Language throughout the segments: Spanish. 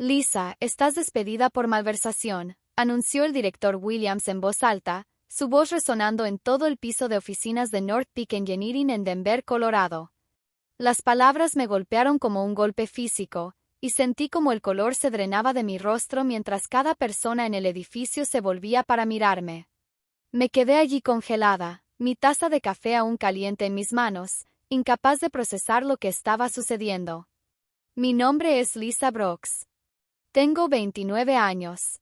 Lisa, estás despedida por malversación, anunció el director Williams en voz alta, su voz resonando en todo el piso de oficinas de North Peak Engineering en Denver, Colorado. Las palabras me golpearon como un golpe físico, y sentí como el color se drenaba de mi rostro mientras cada persona en el edificio se volvía para mirarme. Me quedé allí congelada, mi taza de café aún caliente en mis manos, incapaz de procesar lo que estaba sucediendo. Mi nombre es Lisa Brooks. Tengo 29 años.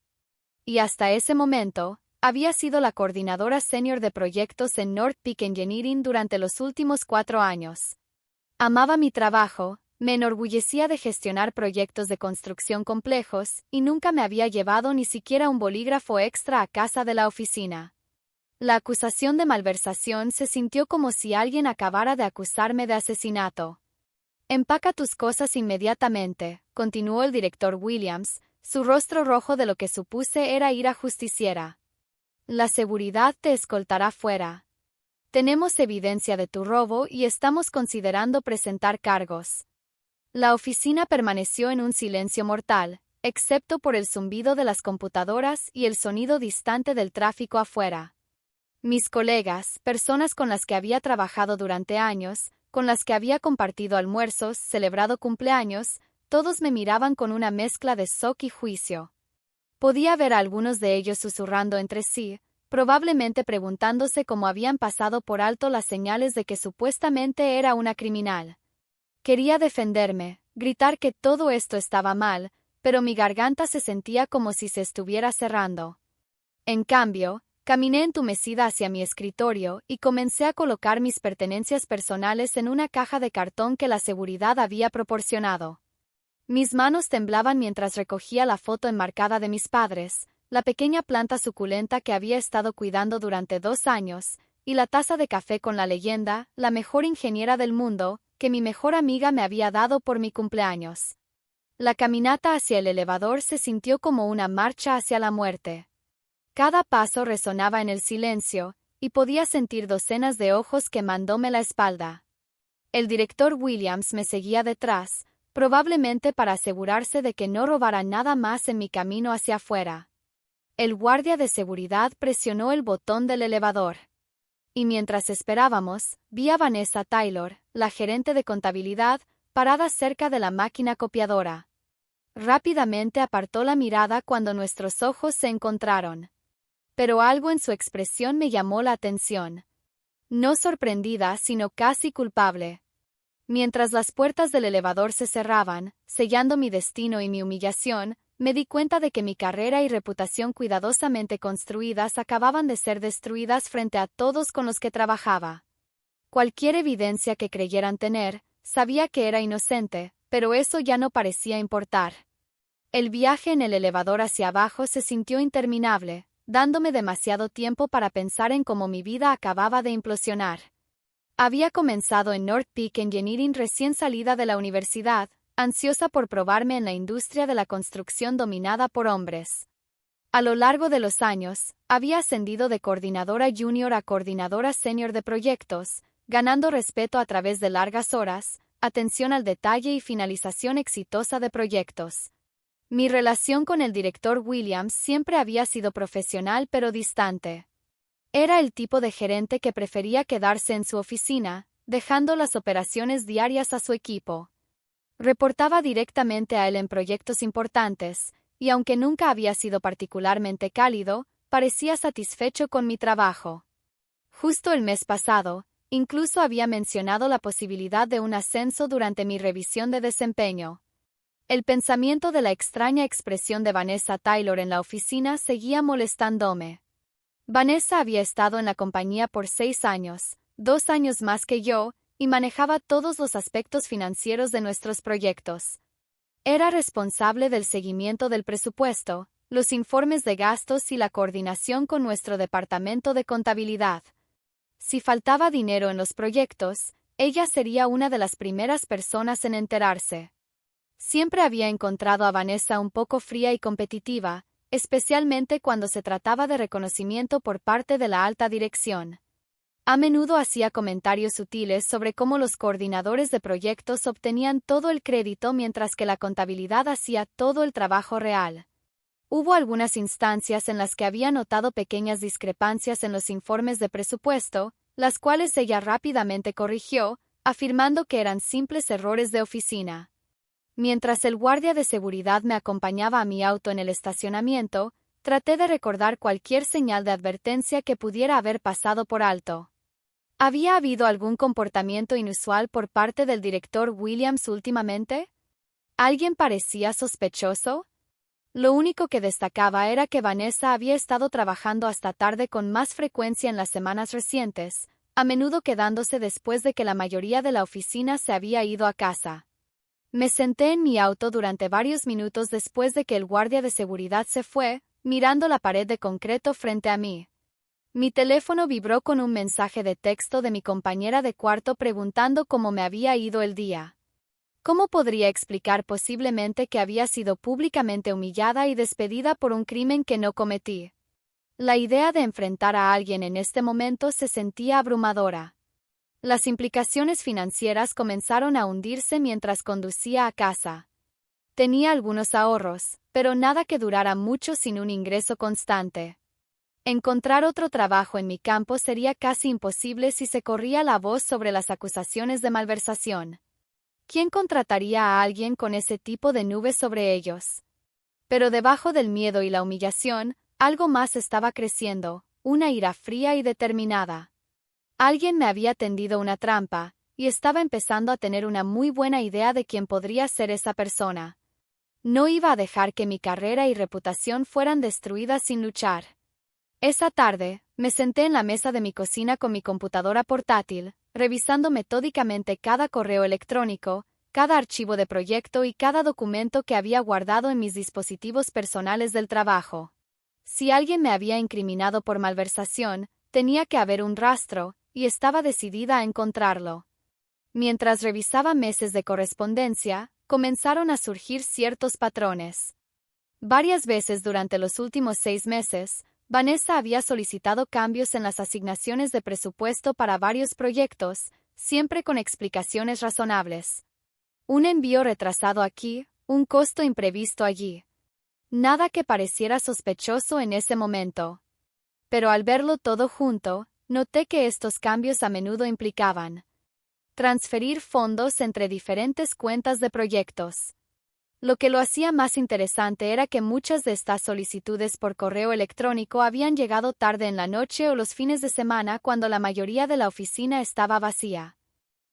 Y hasta ese momento, había sido la coordinadora senior de proyectos en North Peak Engineering durante los últimos 4 años. Amaba mi trabajo, me enorgullecía de gestionar proyectos de construcción complejos, y nunca me había llevado ni siquiera un bolígrafo extra a casa de la oficina. La acusación de malversación se sintió como si alguien acabara de acusarme de asesinato. Empaca tus cosas inmediatamente, continuó el director Williams, su rostro rojo de lo que supuse era ira justiciera. La seguridad te escoltará fuera. Tenemos evidencia de tu robo y estamos considerando presentar cargos. La oficina permaneció en un silencio mortal, excepto por el zumbido de las computadoras y el sonido distante del tráfico afuera. Mis colegas, personas con las que había trabajado durante años, con las que había compartido almuerzos, celebrado cumpleaños, todos me miraban con una mezcla de shock y juicio. Podía ver a algunos de ellos susurrando entre sí, probablemente preguntándose cómo habían pasado por alto las señales de que supuestamente era una criminal. Quería defenderme, gritar que todo esto estaba mal, pero mi garganta se sentía como si se estuviera cerrando. En cambio, caminé entumecida hacia mi escritorio y comencé a colocar mis pertenencias personales en una caja de cartón que la seguridad había proporcionado. Mis manos temblaban mientras recogía la foto enmarcada de mis padres, la pequeña planta suculenta que había estado cuidando durante 2 años, y la taza de café con la leyenda, la mejor ingeniera del mundo, que mi mejor amiga me había dado por mi cumpleaños. La caminata hacia el elevador se sintió como una marcha hacia la muerte. Cada paso resonaba en el silencio, y podía sentir docenas de ojos quemándome la espalda. El director Williams me seguía detrás, probablemente para asegurarse de que no robara nada más en mi camino hacia afuera. El guardia de seguridad presionó el botón del elevador. Y mientras esperábamos, vi a Vanessa Taylor, la gerente de contabilidad, parada cerca de la máquina copiadora. Rápidamente apartó la mirada cuando nuestros ojos se encontraron. Pero algo en su expresión me llamó la atención. No sorprendida, sino casi culpable. Mientras las puertas del elevador se cerraban, sellando mi destino y mi humillación, me di cuenta de que mi carrera y reputación cuidadosamente construidas acababan de ser destruidas frente a todos con los que trabajaba. Cualquier evidencia que creyeran tener, sabía que era inocente, pero eso ya no parecía importar. El viaje en el elevador hacia abajo se sintió interminable, dándome demasiado tiempo para pensar en cómo mi vida acababa de implosionar. Había comenzado en North Peak Engineering recién salida de la universidad, ansiosa por probarme en la industria de la construcción dominada por hombres. A lo largo de los años, había ascendido de coordinadora junior a coordinadora senior de proyectos, ganando respeto a través de largas horas, atención al detalle y finalización exitosa de proyectos. Mi relación con el director Williams siempre había sido profesional pero distante. Era el tipo de gerente que prefería quedarse en su oficina, dejando las operaciones diarias a su equipo. Reportaba directamente a él en proyectos importantes, y aunque nunca había sido particularmente cálido, parecía satisfecho con mi trabajo. Justo el mes pasado, incluso había mencionado la posibilidad de un ascenso durante mi revisión de desempeño. El pensamiento de la extraña expresión de Vanessa Taylor en la oficina seguía molestándome. Vanessa había estado en la compañía por 6 años, 2 años más que yo, y manejaba todos los aspectos financieros de nuestros proyectos. Era responsable del seguimiento del presupuesto, los informes de gastos y la coordinación con nuestro departamento de contabilidad. Si faltaba dinero en los proyectos, ella sería una de las primeras personas en enterarse. Siempre había encontrado a Vanessa un poco fría y competitiva, especialmente cuando se trataba de reconocimiento por parte de la alta dirección. A menudo hacía comentarios sutiles sobre cómo los coordinadores de proyectos obtenían todo el crédito mientras que la contabilidad hacía todo el trabajo real. Hubo algunas instancias en las que había notado pequeñas discrepancias en los informes de presupuesto, las cuales ella rápidamente corrigió, afirmando que eran simples errores de oficina. Mientras el guardia de seguridad me acompañaba a mi auto en el estacionamiento, traté de recordar cualquier señal de advertencia que pudiera haber pasado por alto. ¿Había habido algún comportamiento inusual por parte del director Williams últimamente? ¿Alguien parecía sospechoso? Lo único que destacaba era que Vanessa había estado trabajando hasta tarde con más frecuencia en las semanas recientes, a menudo quedándose después de que la mayoría de la oficina se había ido a casa. Me senté en mi auto durante varios minutos después de que el guardia de seguridad se fue, mirando la pared de concreto frente a mí. Mi teléfono vibró con un mensaje de texto de mi compañera de cuarto preguntando cómo me había ido el día. ¿Cómo podría explicar posiblemente que había sido públicamente humillada y despedida por un crimen que no cometí? La idea de enfrentar a alguien en este momento se sentía abrumadora. Las implicaciones financieras comenzaron a hundirse mientras conducía a casa. Tenía algunos ahorros, pero nada que durara mucho sin un ingreso constante. Encontrar otro trabajo en mi campo sería casi imposible si se corría la voz sobre las acusaciones de malversación. ¿Quién contrataría a alguien con ese tipo de nubes sobre ellos? Pero debajo del miedo y la humillación, algo más estaba creciendo, una ira fría y determinada. Alguien me había tendido una trampa, y estaba empezando a tener una muy buena idea de quién podría ser esa persona. No iba a dejar que mi carrera y reputación fueran destruidas sin luchar. Esa tarde, me senté en la mesa de mi cocina con mi computadora portátil, revisando metódicamente cada correo electrónico, cada archivo de proyecto y cada documento que había guardado en mis dispositivos personales del trabajo. Si alguien me había incriminado por malversación, tenía que haber un rastro, y estaba decidida a encontrarlo. Mientras revisaba meses de correspondencia, comenzaron a surgir ciertos patrones. Varias veces durante los últimos 6 meses, Vanessa había solicitado cambios en las asignaciones de presupuesto para varios proyectos, siempre con explicaciones razonables. Un envío retrasado aquí, un costo imprevisto allí. Nada que pareciera sospechoso en ese momento. Pero al verlo todo junto, noté que estos cambios a menudo implicaban transferir fondos entre diferentes cuentas de proyectos. Lo que lo hacía más interesante era que muchas de estas solicitudes por correo electrónico habían llegado tarde en la noche o los fines de semana cuando la mayoría de la oficina estaba vacía.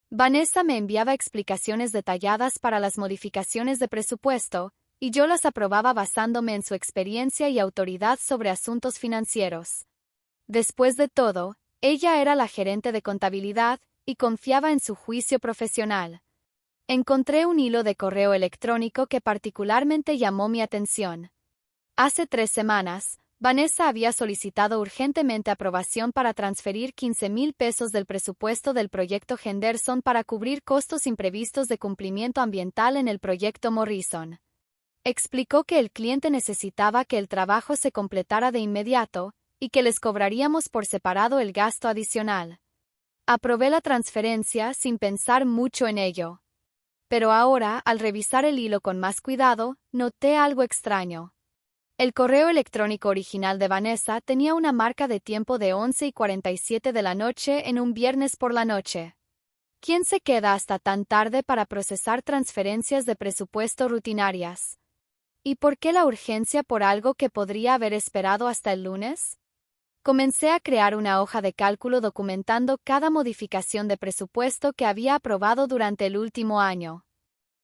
Vanessa me enviaba explicaciones detalladas para las modificaciones de presupuesto, y yo las aprobaba basándome en su experiencia y autoridad sobre asuntos financieros. Después de todo, ella era la gerente de contabilidad, y confiaba en su juicio profesional. Encontré un hilo de correo electrónico que particularmente llamó mi atención. Hace 3 semanas, Vanessa había solicitado urgentemente aprobación para transferir 15,000 pesos del presupuesto del proyecto Henderson para cubrir costos imprevistos de cumplimiento ambiental en el proyecto Morrison. Explicó que el cliente necesitaba que el trabajo se completara de inmediato, y que les cobraríamos por separado el gasto adicional. Aprobé la transferencia sin pensar mucho en ello. Pero ahora, al revisar el hilo con más cuidado, noté algo extraño. El correo electrónico original de Vanessa tenía una marca de tiempo de 11:47 de la noche en un viernes por la noche. ¿Quién se queda hasta tan tarde para procesar transferencias de presupuesto rutinarias? ¿Y por qué la urgencia por algo que podría haber esperado hasta el lunes? Comencé a crear una hoja de cálculo documentando cada modificación de presupuesto que había aprobado durante el último año.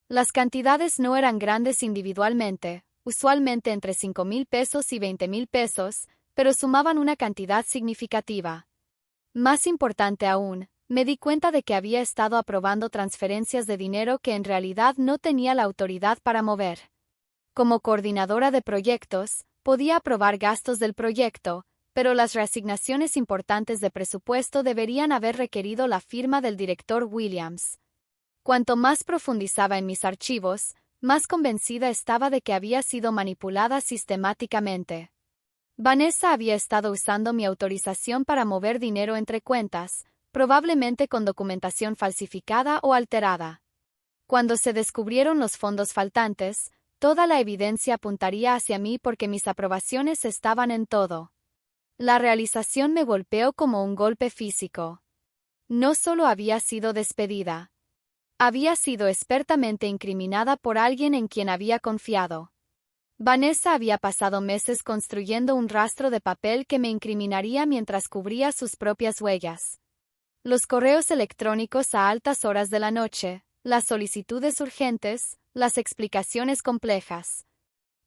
Las cantidades no eran grandes individualmente, usualmente entre 5,000 pesos y 20,000 pesos, pero sumaban una cantidad significativa. Más importante aún, me di cuenta de que había estado aprobando transferencias de dinero que en realidad no tenía la autoridad para mover. Como coordinadora de proyectos, podía aprobar gastos del proyecto, pero las reasignaciones importantes de presupuesto deberían haber requerido la firma del director Williams. Cuanto más profundizaba en mis archivos, más convencida estaba de que había sido manipulada sistemáticamente. Vanessa había estado usando mi autorización para mover dinero entre cuentas, probablemente con documentación falsificada o alterada. Cuando se descubrieron los fondos faltantes, toda la evidencia apuntaría hacia mí porque mis aprobaciones estaban en todo. La realización me golpeó como un golpe físico. No solo había sido despedida. Había sido expertamente incriminada por alguien en quien había confiado. Vanessa había pasado meses construyendo un rastro de papel que me incriminaría mientras cubría sus propias huellas. Los correos electrónicos a altas horas de la noche, las solicitudes urgentes, las explicaciones complejas.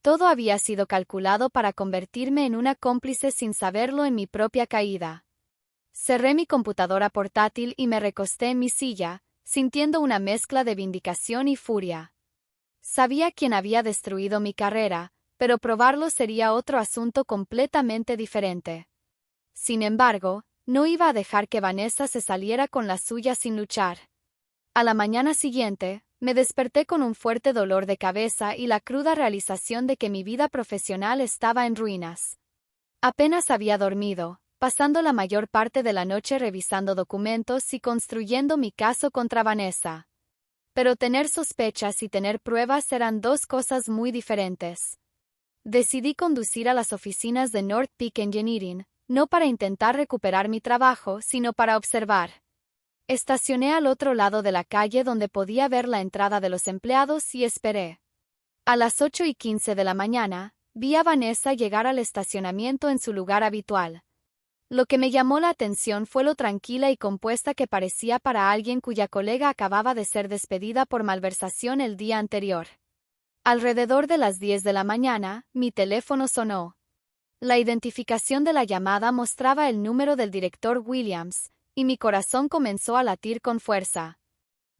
Todo había sido calculado para convertirme en una cómplice sin saberlo en mi propia caída. Cerré mi computadora portátil y me recosté en mi silla, sintiendo una mezcla de vindicación y furia. Sabía quién había destruido mi carrera, pero probarlo sería otro asunto completamente diferente. Sin embargo, no iba a dejar que Vanessa se saliera con la suya sin luchar. A la mañana siguiente, me desperté con un fuerte dolor de cabeza y la cruda realización de que mi vida profesional estaba en ruinas. Apenas había dormido, pasando la mayor parte de la noche revisando documentos y construyendo mi caso contra Vanessa. Pero tener sospechas y tener pruebas eran dos cosas muy diferentes. Decidí conducir a las oficinas de North Peak Engineering, no para intentar recuperar mi trabajo, sino para observar. Estacioné al otro lado de la calle donde podía ver la entrada de los empleados y esperé. A las 8:15 de la mañana, vi a Vanessa llegar al estacionamiento en su lugar habitual. Lo que me llamó la atención fue lo tranquila y compuesta que parecía para alguien cuya colega acababa de ser despedida por malversación el día anterior. Alrededor de las 10 de la mañana, mi teléfono sonó. La identificación de la llamada mostraba el número del director Williams, y mi corazón comenzó a latir con fuerza.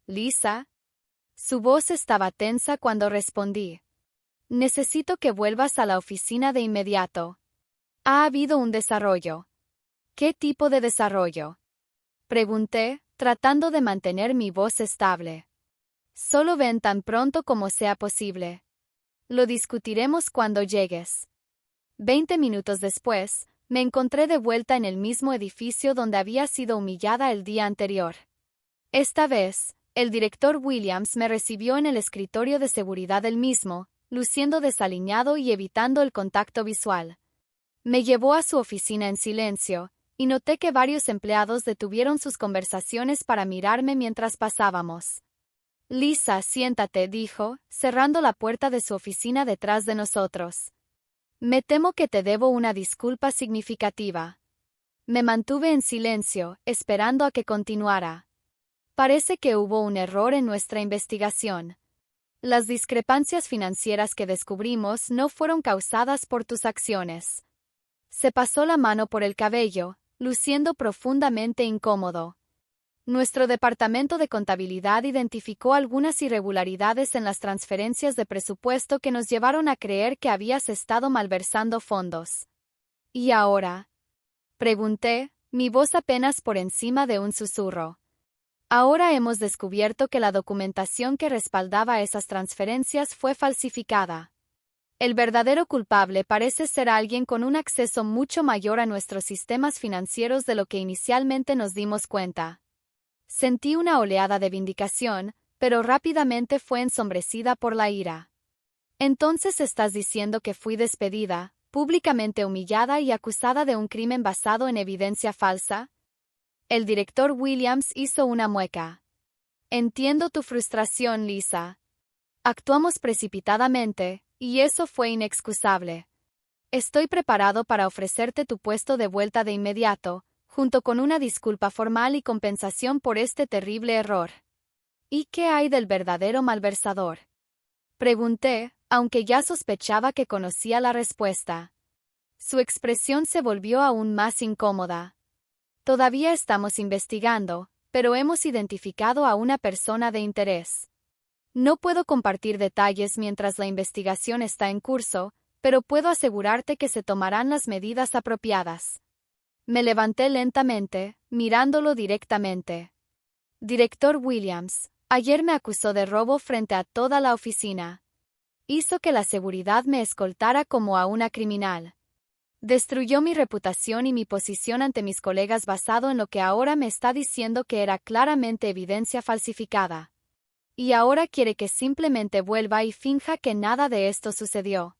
¿Lisa? Su voz estaba tensa cuando respondí. Necesito que vuelvas a la oficina de inmediato. Ha habido un desarrollo. ¿Qué tipo de desarrollo? Pregunté, tratando de mantener mi voz estable. Solo ven tan pronto como sea posible. Lo discutiremos cuando llegues. 20 minutos después, me encontré de vuelta en el mismo edificio donde había sido humillada el día anterior. Esta vez, el director Williams me recibió en el escritorio de seguridad del mismo, luciendo desaliñado y evitando el contacto visual. Me llevó a su oficina en silencio, y noté que varios empleados detuvieron sus conversaciones para mirarme mientras pasábamos. Lisa, siéntate, dijo, cerrando la puerta de su oficina detrás de nosotros. Me temo que te debo una disculpa significativa. Me mantuve en silencio, esperando a que continuara. Parece que hubo un error en nuestra investigación. Las discrepancias financieras que descubrimos no fueron causadas por tus acciones. Se pasó la mano por el cabello, luciendo profundamente incómodo. Nuestro departamento de contabilidad identificó algunas irregularidades en las transferencias de presupuesto que nos llevaron a creer que habías estado malversando fondos. ¿Y ahora? Pregunté, mi voz apenas por encima de un susurro. Ahora hemos descubierto que la documentación que respaldaba esas transferencias fue falsificada. El verdadero culpable parece ser alguien con un acceso mucho mayor a nuestros sistemas financieros de lo que inicialmente nos dimos cuenta. Sentí una oleada de vindicación, pero rápidamente fue ensombrecida por la ira. Entonces estás diciendo que fui despedida, públicamente humillada y acusada de un crimen basado en evidencia falsa. El director Williams hizo una mueca. Entiendo tu frustración, Lisa. Actuamos precipitadamente, y eso fue inexcusable. Estoy preparado para ofrecerte tu puesto de vuelta de inmediato, junto con una disculpa formal y compensación por este terrible error. ¿Y qué hay del verdadero malversador? Pregunté, aunque ya sospechaba que conocía la respuesta. Su expresión se volvió aún más incómoda. Todavía estamos investigando, pero hemos identificado a una persona de interés. No puedo compartir detalles mientras la investigación está en curso, pero puedo asegurarte que se tomarán las medidas apropiadas. Me levanté lentamente, mirándolo directamente. Director Williams, ayer me acusó de robo frente a toda la oficina. Hizo que la seguridad me escoltara como a una criminal. Destruyó mi reputación y mi posición ante mis colegas basado en lo que ahora me está diciendo que era claramente evidencia falsificada. Y ahora quiere que simplemente vuelva y finja que nada de esto sucedió.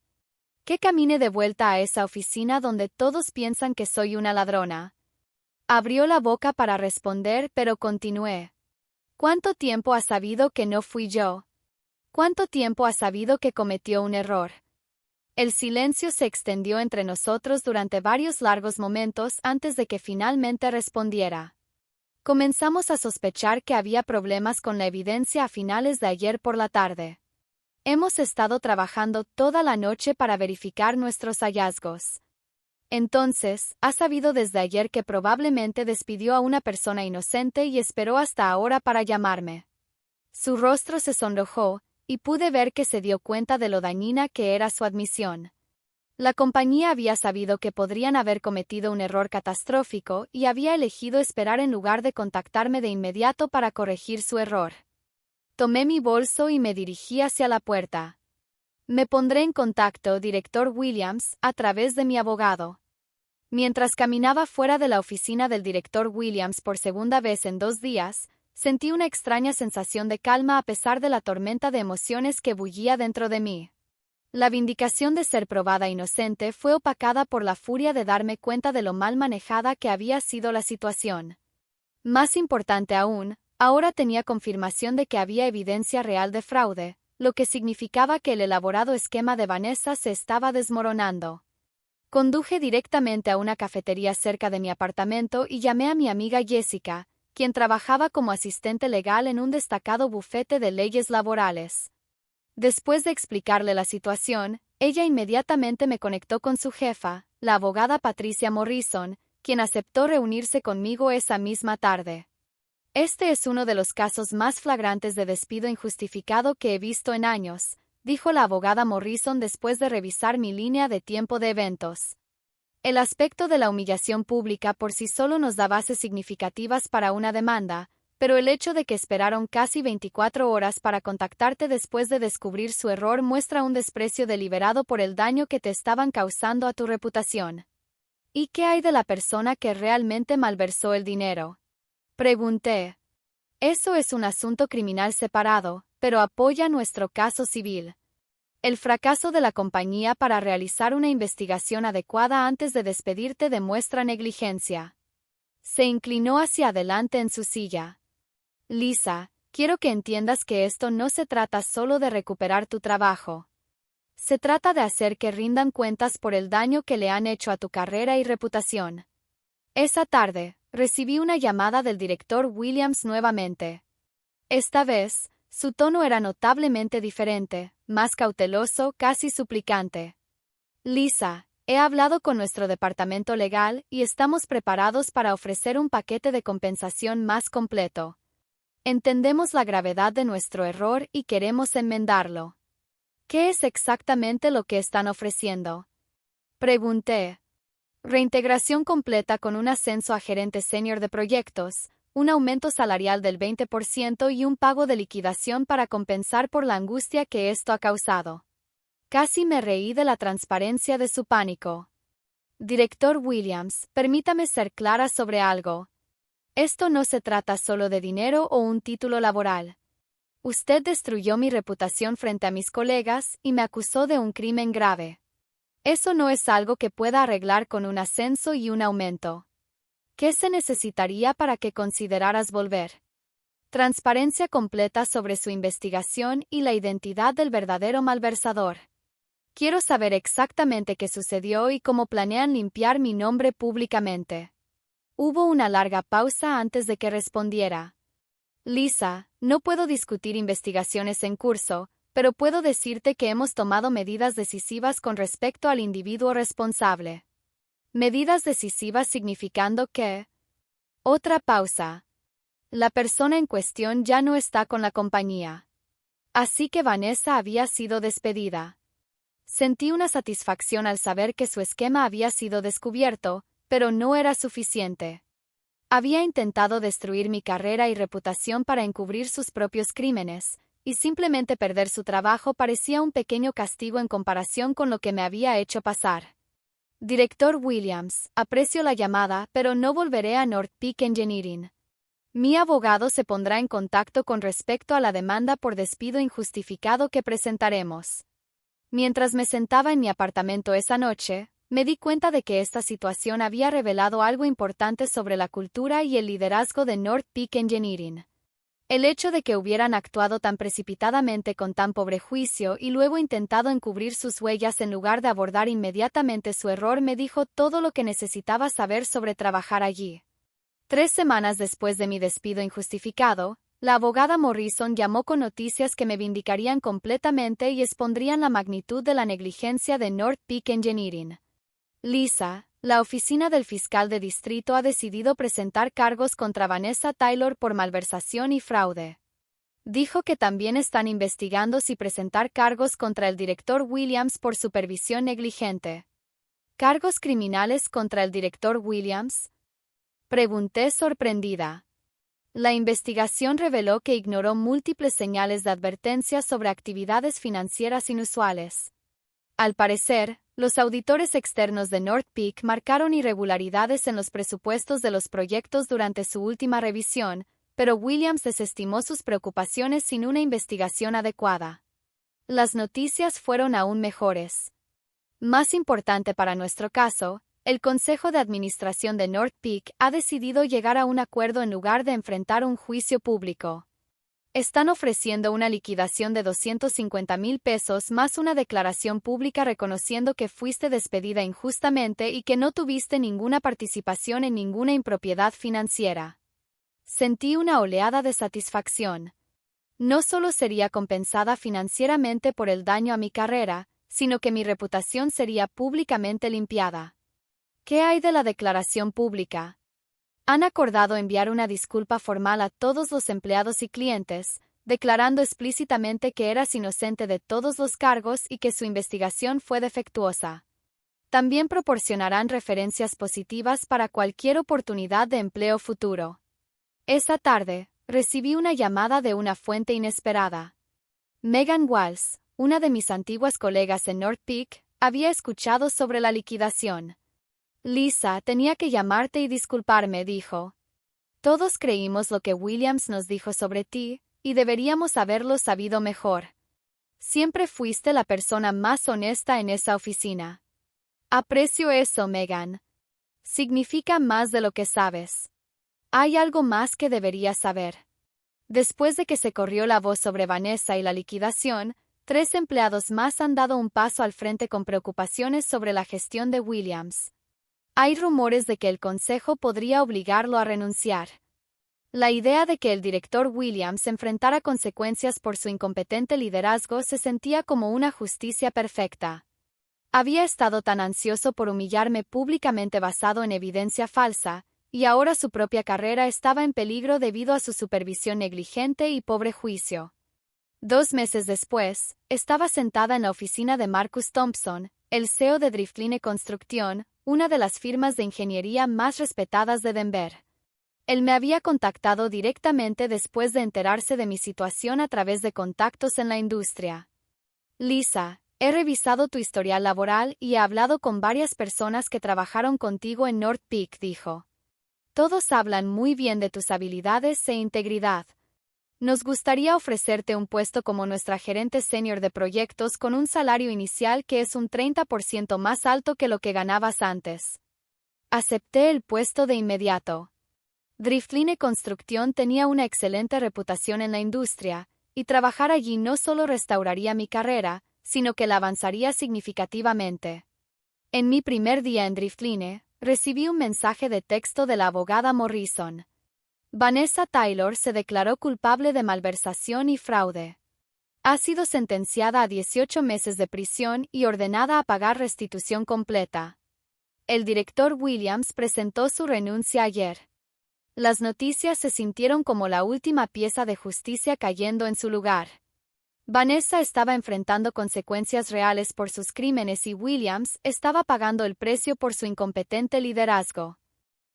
Que camine de vuelta a esa oficina donde todos piensan que soy una ladrona. Abrió la boca para responder, pero continué. ¿Cuánto tiempo has sabido que no fui yo? ¿Cuánto tiempo has sabido que cometió un error? El silencio se extendió entre nosotros durante varios largos momentos antes de que finalmente respondiera. Comenzamos a sospechar que había problemas con la evidencia a finales de ayer por la tarde. Hemos estado trabajando toda la noche para verificar nuestros hallazgos. Entonces, ha sabido desde ayer que probablemente despidió a una persona inocente y esperó hasta ahora para llamarme. Su rostro se sonrojó, y pude ver que se dio cuenta de lo dañina que era su admisión. La compañía había sabido que podrían haber cometido un error catastrófico y había elegido esperar en lugar de contactarme de inmediato para corregir su error. Tomé mi bolso y me dirigí hacia la puerta. Me pondré en contacto, director Williams, a través de mi abogado. Mientras caminaba fuera de la oficina del director Williams por segunda vez en 2 días, sentí una extraña sensación de calma a pesar de la tormenta de emociones que bullía dentro de mí. La vindicación de ser probada inocente fue opacada por la furia de darme cuenta de lo mal manejada que había sido la situación. Más importante aún, ahora tenía confirmación de que había evidencia real de fraude, lo que significaba que el elaborado esquema de Vanessa se estaba desmoronando. Conduje directamente a una cafetería cerca de mi apartamento y llamé a mi amiga Jessica, quien trabajaba como asistente legal en un destacado bufete de leyes laborales. Después de explicarle la situación, ella inmediatamente me conectó con su jefa, la abogada Patricia Morrison, quien aceptó reunirse conmigo esa misma tarde. Este es uno de los casos más flagrantes de despido injustificado que he visto en años, dijo la abogada Morrison después de revisar mi línea de tiempo de eventos. El aspecto de la humillación pública por sí solo nos da bases significativas para una demanda, pero el hecho de que esperaron casi 24 horas para contactarte después de descubrir su error muestra un desprecio deliberado por el daño que te estaban causando a tu reputación. ¿Y qué hay de la persona que realmente malversó el dinero? Pregunté. Eso es un asunto criminal separado, pero apoya nuestro caso civil. El fracaso de la compañía para realizar una investigación adecuada antes de despedirte demuestra negligencia. Se inclinó hacia adelante en su silla. Lisa, quiero que entiendas que esto no se trata solo de recuperar tu trabajo. Se trata de hacer que rindan cuentas por el daño que le han hecho a tu carrera y reputación. Esa tarde, recibí una llamada del director Williams nuevamente. Esta vez, su tono era notablemente diferente, más cauteloso, casi suplicante. Lisa, he hablado con nuestro departamento legal y estamos preparados para ofrecer un paquete de compensación más completo. Entendemos la gravedad de nuestro error y queremos enmendarlo. ¿Qué es exactamente lo que están ofreciendo? Pregunté. Reintegración completa con un ascenso a gerente senior de proyectos, un aumento salarial del 20% y un pago de liquidación para compensar por la angustia que esto ha causado. Casi me reí de la transparencia de su pánico. Director Williams, permítame ser clara sobre algo. Esto no se trata solo de dinero o un título laboral. Usted destruyó mi reputación frente a mis colegas y me acusó de un crimen grave. Eso no es algo que pueda arreglar con un ascenso y un aumento. ¿Qué se necesitaría para que consideraras volver? Transparencia completa sobre su investigación y la identidad del verdadero malversador. Quiero saber exactamente qué sucedió y cómo planean limpiar mi nombre públicamente. Hubo una larga pausa antes de que respondiera. Lisa, no puedo discutir investigaciones en curso, pero puedo decirte que hemos tomado medidas decisivas con respecto al individuo responsable. Medidas decisivas significando que... Otra pausa. La persona en cuestión ya no está con la compañía. Así que Vanessa había sido despedida. Sentí una satisfacción al saber que su esquema había sido descubierto, pero no era suficiente. Había intentado destruir mi carrera y reputación para encubrir sus propios crímenes, y simplemente perder su trabajo parecía un pequeño castigo en comparación con lo que me había hecho pasar. Director Williams, aprecio la llamada, pero no volveré a North Peak Engineering. Mi abogado se pondrá en contacto con respecto a la demanda por despido injustificado que presentaremos. Mientras me sentaba en mi apartamento esa noche, me di cuenta de que esta situación había revelado algo importante sobre la cultura y el liderazgo de North Peak Engineering. El hecho de que hubieran actuado tan precipitadamente con tan pobre juicio y luego intentado encubrir sus huellas en lugar de abordar inmediatamente su error me dijo todo lo que necesitaba saber sobre trabajar allí. 3 semanas después de mi despido injustificado, la abogada Morrison llamó con noticias que me vindicarían completamente y expondrían la magnitud de la negligencia de North Peak Engineering. Lisa, la oficina del fiscal de distrito ha decidido presentar cargos contra Vanessa Taylor por malversación y fraude. Dijo que también están investigando si presentar cargos contra el director Williams por supervisión negligente. ¿Cargos criminales contra el director Williams? Pregunté sorprendida. La investigación reveló que ignoró múltiples señales de advertencia sobre actividades financieras inusuales. Al parecer, los auditores externos de North Peak marcaron irregularidades en los presupuestos de los proyectos durante su última revisión, pero Williams desestimó sus preocupaciones sin una investigación adecuada. Las noticias fueron aún mejores. Más importante para nuestro caso, el Consejo de Administración de North Peak ha decidido llegar a un acuerdo en lugar de enfrentar un juicio público. Están ofreciendo una liquidación de $250,000 más una declaración pública reconociendo que fuiste despedida injustamente y que no tuviste ninguna participación en ninguna impropiedad financiera. Sentí una oleada de satisfacción. No solo sería compensada financieramente por el daño a mi carrera, sino que mi reputación sería públicamente limpiada. ¿Qué hay de la declaración pública? Han acordado enviar una disculpa formal a todos los empleados y clientes, declarando explícitamente que eras inocente de todos los cargos y que su investigación fue defectuosa. También proporcionarán referencias positivas para cualquier oportunidad de empleo futuro. Esa tarde, recibí una llamada de una fuente inesperada. Megan Walsh, una de mis antiguas colegas en North Peak, había escuchado sobre la liquidación. Lisa, tenía que llamarte y disculparme, dijo. Todos creímos lo que Williams nos dijo sobre ti, y deberíamos haberlo sabido mejor. Siempre fuiste la persona más honesta en esa oficina. Aprecio eso, Megan. Significa más de lo que sabes. Hay algo más que deberías saber. Después de que se corrió la voz sobre Vanessa y la liquidación, 3 empleados más han dado un paso al frente con preocupaciones sobre la gestión de Williams. Hay rumores de que el consejo podría obligarlo a renunciar. La idea de que el director Williams enfrentara consecuencias por su incompetente liderazgo se sentía como una justicia perfecta. Había estado tan ansioso por humillarme públicamente basado en evidencia falsa, y ahora su propia carrera estaba en peligro debido a su supervisión negligente y pobre juicio. 2 meses después, estaba sentada en la oficina de Marcus Thompson, el CEO de Driftline Construction, una de las firmas de ingeniería más respetadas de Denver. Él me había contactado directamente después de enterarse de mi situación a través de contactos en la industria. Lisa, he revisado tu historial laboral y he hablado con varias personas que trabajaron contigo en North Peak, dijo. Todos hablan muy bien de tus habilidades e integridad. Nos gustaría ofrecerte un puesto como nuestra gerente senior de proyectos con un salario inicial que es un 30% más alto que lo que ganabas antes. Acepté el puesto de inmediato. Driftline Construction tenía una excelente reputación en la industria, y trabajar allí no solo restauraría mi carrera, sino que la avanzaría significativamente. En mi primer día en Driftline, recibí un mensaje de texto de la abogada Morrison. Vanessa Taylor se declaró culpable de malversación y fraude. Ha sido sentenciada a 18 meses de prisión y ordenada a pagar restitución completa. El director Williams presentó su renuncia ayer. Las noticias se sintieron como la última pieza de justicia cayendo en su lugar. Vanessa estaba enfrentando consecuencias reales por sus crímenes y Williams estaba pagando el precio por su incompetente liderazgo.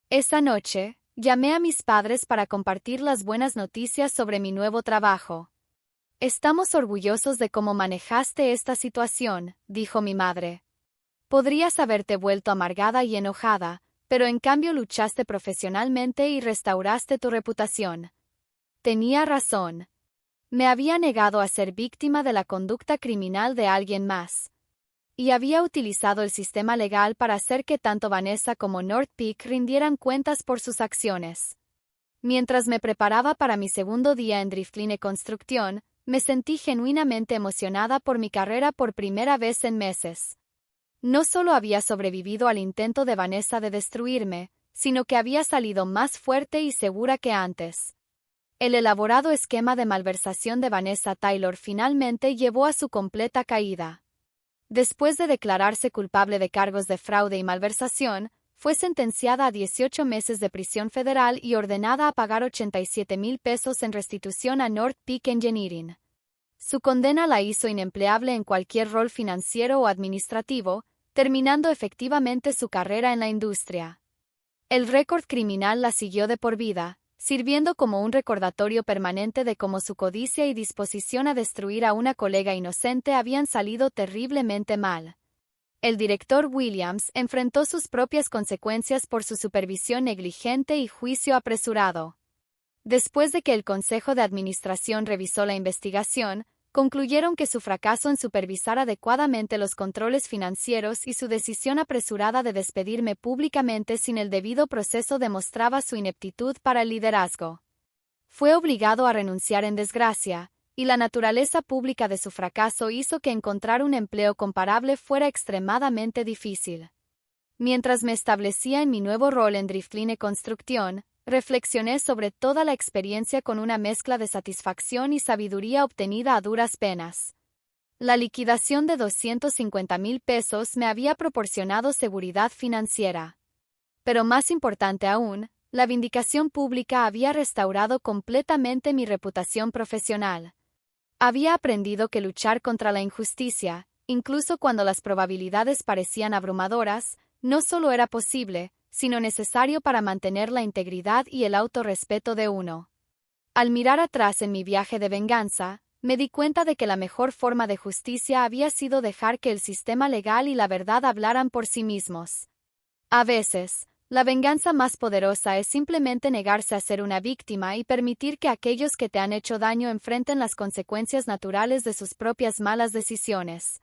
Esa noche, llamé a mis padres para compartir las buenas noticias sobre mi nuevo trabajo. Estamos orgullosos de cómo manejaste esta situación, dijo mi madre. Podrías haberte vuelto amargada y enojada, pero en cambio luchaste profesionalmente y restauraste tu reputación. Tenía razón. Me había negado a ser víctima de la conducta criminal de alguien más. Y había utilizado el sistema legal para hacer que tanto Vanessa como North Peak rindieran cuentas por sus acciones. Mientras me preparaba para mi segundo día en Driftline Construcción, me sentí genuinamente emocionada por mi carrera por primera vez en meses. No solo había sobrevivido al intento de Vanessa de destruirme, sino que había salido más fuerte y segura que antes. El elaborado esquema de malversación de Vanessa Taylor finalmente llevó a su completa caída. Después de declararse culpable de cargos de fraude y malversación, fue sentenciada a 18 meses de prisión federal y ordenada a pagar $87,000 en restitución a North Peak Engineering. Su condena la hizo inempleable en cualquier rol financiero o administrativo, terminando efectivamente su carrera en la industria. El récord criminal la siguió de por vida, sirviendo como un recordatorio permanente de cómo su codicia y disposición a destruir a una colega inocente habían salido terriblemente mal. El director Williams enfrentó sus propias consecuencias por su supervisión negligente y juicio apresurado. Después de que el Consejo de Administración revisó la investigación, concluyeron que su fracaso en supervisar adecuadamente los controles financieros y su decisión apresurada de despedirme públicamente sin el debido proceso demostraba su ineptitud para el liderazgo. Fue obligado a renunciar en desgracia, y la naturaleza pública de su fracaso hizo que encontrar un empleo comparable fuera extremadamente difícil. Mientras me establecía en mi nuevo rol en Driftline Construcción, reflexioné sobre toda la experiencia con una mezcla de satisfacción y sabiduría obtenida a duras penas. La liquidación de $250,000 me había proporcionado seguridad financiera. Pero más importante aún, la vindicación pública había restaurado completamente mi reputación profesional. Había aprendido que luchar contra la injusticia, incluso cuando las probabilidades parecían abrumadoras, no solo era posible, sino necesario para mantener la integridad y el autorrespeto de uno. Al mirar atrás en mi viaje de venganza, me di cuenta de que la mejor forma de justicia había sido dejar que el sistema legal y la verdad hablaran por sí mismos. A veces, la venganza más poderosa es simplemente negarse a ser una víctima y permitir que aquellos que te han hecho daño enfrenten las consecuencias naturales de sus propias malas decisiones.